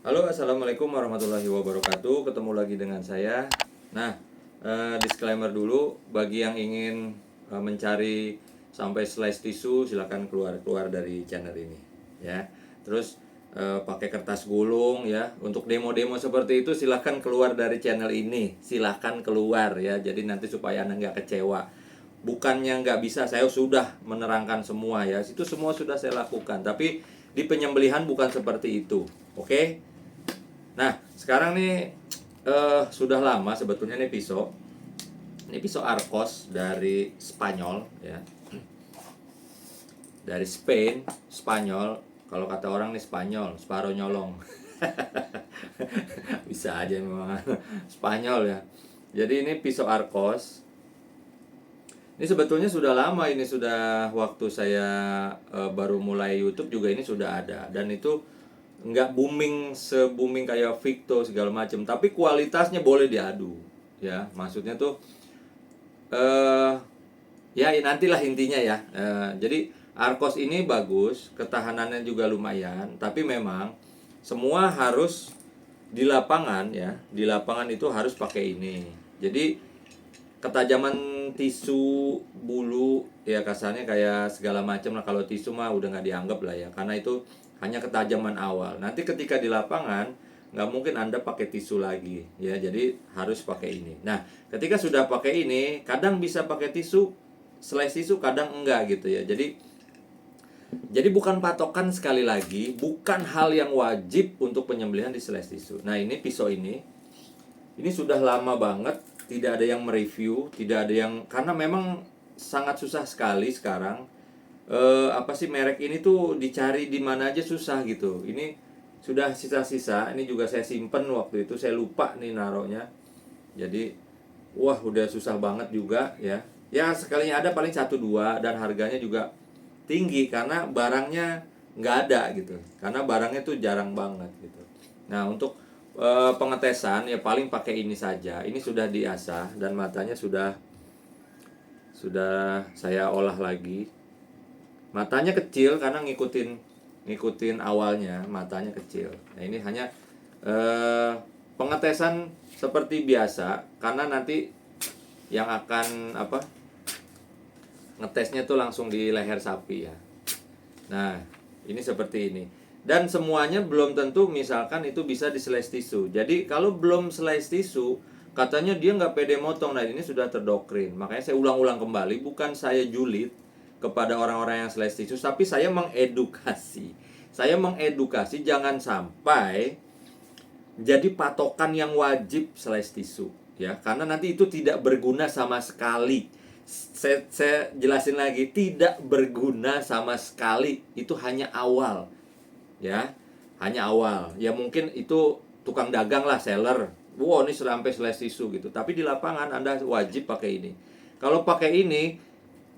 Halo, assalamualaikum warahmatullahi wabarakatuh. Ketemu lagi dengan saya. Nah, disclaimer dulu bagi yang ingin mencari sampai slice tisu, silakan keluar dari channel ini, ya. Terus pakai kertas gulung, ya. Untuk demo-demo seperti itu silakan keluar dari channel ini, silakan keluar, ya. Jadi nanti supaya Anda nggak kecewa. Bukannya nggak bisa, saya sudah menerangkan semua, ya. Itu semua sudah saya lakukan. Tapi di penyembelihan bukan seperti itu, oke? Nah, sekarang nih sudah lama sebetulnya nih pisau. Ini pisau Arcos dari Spanyol, ya. Dari Spain, Spanyol. Kalau kata orang nih Spanyol, separuh nyolong. Bisa aja memang Spanyol ya. Jadi ini pisau Arcos. Ini sebetulnya sudah lama, ini sudah waktu saya baru mulai YouTube juga ini sudah ada, dan itu nggak booming se-booming kayak Victo segala macam, tapi kualitasnya boleh diadu, ya. Maksudnya tuh eh ya nantilah intinya ya. Jadi Arcos ini bagus, ketahanannya juga lumayan, tapi memang semua harus di lapangan ya. Di lapangan itu harus pakai ini. Jadi ketajaman tisu, bulu, ya kasarnya kayak segala macam lah. Kalau tisu mah udah nggak dianggap lah ya, karena itu hanya ketajaman awal. Nanti ketika di lapangan nggak mungkin Anda pakai tisu lagi ya, jadi harus pakai ini. Nah, ketika sudah pakai ini, kadang bisa pakai tisu, slice tisu, kadang enggak gitu ya. Jadi bukan patokan, sekali lagi bukan hal yang wajib untuk penyembelihan di slice tisu. Nah, ini pisau ini sudah lama banget tidak ada yang mereview, tidak ada yang, karena memang sangat susah sekali sekarang. Apa sih, merek ini tuh dicari di mana aja susah gitu. Ini sudah sisa-sisa, ini juga saya simpen waktu itu, saya lupa nih naruhnya. Jadi wah, udah susah banget juga ya. Ya sekalinya ada paling satu dua, dan harganya juga tinggi karena barangnya nggak ada gitu. Karena barangnya tuh jarang banget gitu. Nah, untuk pengetesan ya paling pakai ini saja. Ini sudah diasah dan matanya sudah saya olah lagi. Matanya kecil karena ngikutin awalnya, matanya kecil. Nah, ini hanya eh, pengetesan seperti biasa, karena nanti yang akan ngetesnya tuh langsung di leher sapi ya. Nah, ini seperti ini. Dan semuanya belum tentu misalkan itu bisa di slice tisu. Jadi kalau belum slice tisu, katanya dia nggak pede motong. Nah, ini sudah terdoktrin. Makanya saya ulang-ulang kembali, bukan saya julid kepada orang-orang yang slice tisu, tapi saya mengedukasi. Saya mengedukasi jangan sampai jadi patokan yang wajib slice tisu ya, karena nanti itu tidak berguna sama sekali. Saya jelasin lagi, tidak berguna sama sekali. Itu hanya awal ya, hanya awal ya. Mungkin itu tukang dagang lah, seller, wow ini sampai slice tisu gitu, tapi di lapangan Anda wajib pakai ini. Kalau pakai ini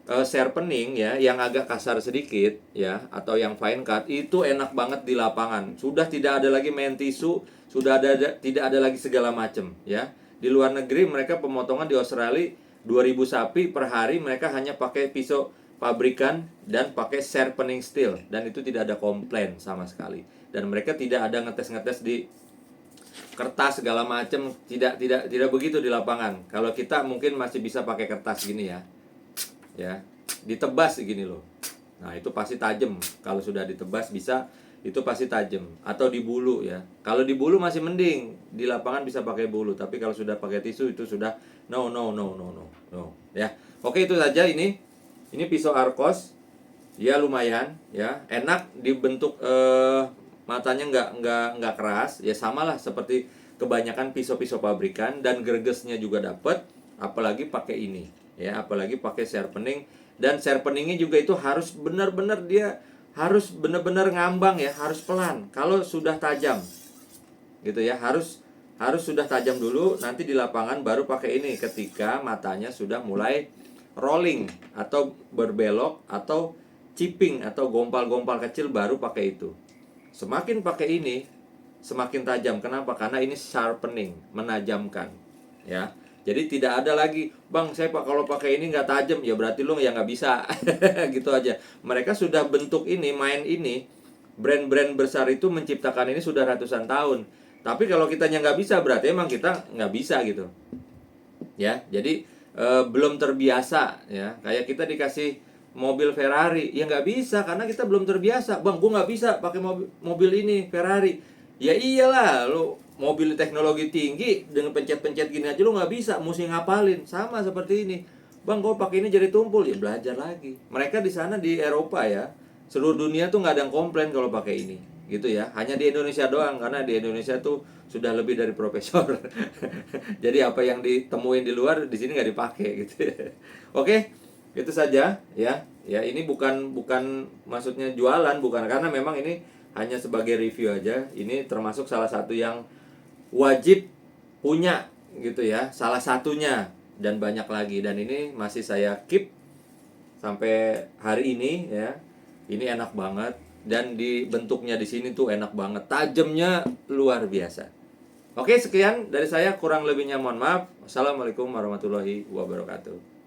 sharpening ya, yang agak kasar sedikit ya, atau yang fine cut, itu enak banget di lapangan. Sudah tidak ada lagi main tisu, tidak ada lagi segala macam ya. Di luar negeri mereka pemotongan di Australia 2000 sapi per hari, mereka hanya pakai pisau pabrikan dan pakai sharpening steel, dan itu tidak ada komplain sama sekali. Dan mereka tidak ada ngetes-ngetes di kertas segala macam, tidak begitu di lapangan. Kalau kita mungkin masih bisa pakai kertas gini ya, ditebas gini loh. Nah, itu pasti tajam. Kalau sudah ditebas bisa, itu pasti tajam. Atau di bulu ya. Kalau di bulu masih mending, di lapangan bisa pakai bulu. Tapi kalau sudah pakai tisu itu sudah no no no no no no ya. Oke, itu saja ini. Ini pisau Arcos. Ya lumayan ya, enak dibentuk, matanya nggak keras ya, samalah seperti kebanyakan pisau-pisau pabrikan, dan gregesnya juga dapet. Apalagi pakai ini ya, apalagi pakai sharpening. Dan sharpeningnya juga itu harus benar-benar, dia harus benar-benar ngambang ya, harus pelan. Kalau sudah tajam gitu ya, harus sudah tajam dulu, nanti di lapangan baru pakai ini ketika matanya sudah mulai rolling atau berbelok atau chipping atau gompal-gompal kecil, baru pakai itu. Semakin pakai ini semakin tajam. Kenapa? Karena ini sharpening, menajamkan ya. Jadi tidak ada lagi, bang saya kalau pakai ini nggak tajam, ya berarti lu ya nggak bisa gitu aja. Mereka sudah bentuk ini, main ini brand-brand besar itu menciptakan ini sudah ratusan tahun. Tapi kalau kitanya nggak bisa, berarti emang kita nggak bisa gitu. Ya, jadi belum terbiasa ya. Kayak kita dikasih mobil Ferrari, ya nggak bisa karena kita belum terbiasa. Bang, gua nggak bisa pakai mobil ini Ferrari. Ya iyalah, lo mobil teknologi tinggi dengan pencet-pencet gini aja lo nggak bisa, mesti ngapalin. Sama seperti ini. Bang, gua pakai ini jadi tumpul, ya belajar lagi. Mereka di sana di Eropa ya, seluruh dunia tuh nggak ada yang komplain kalau pakai ini, gitu ya. Hanya di Indonesia doang, karena di Indonesia tuh sudah lebih dari profesor. Jadi apa yang ditemuin di luar di sini nggak dipakai gitu. Oke, itu saja ya. Ya ini bukan bukan maksudnya jualan, bukan, karena memang ini hanya sebagai review aja. Ini termasuk salah satu yang wajib punya gitu ya. Salah satunya, dan banyak lagi, dan ini masih saya keep sampai hari ini ya. Ini enak banget, dan di bentuknya di sini tuh enak banget, tajamnya luar biasa. Oke, sekian dari saya, kurang lebihnya mohon maaf. Wassalamualaikum warahmatullahi wabarakatuh.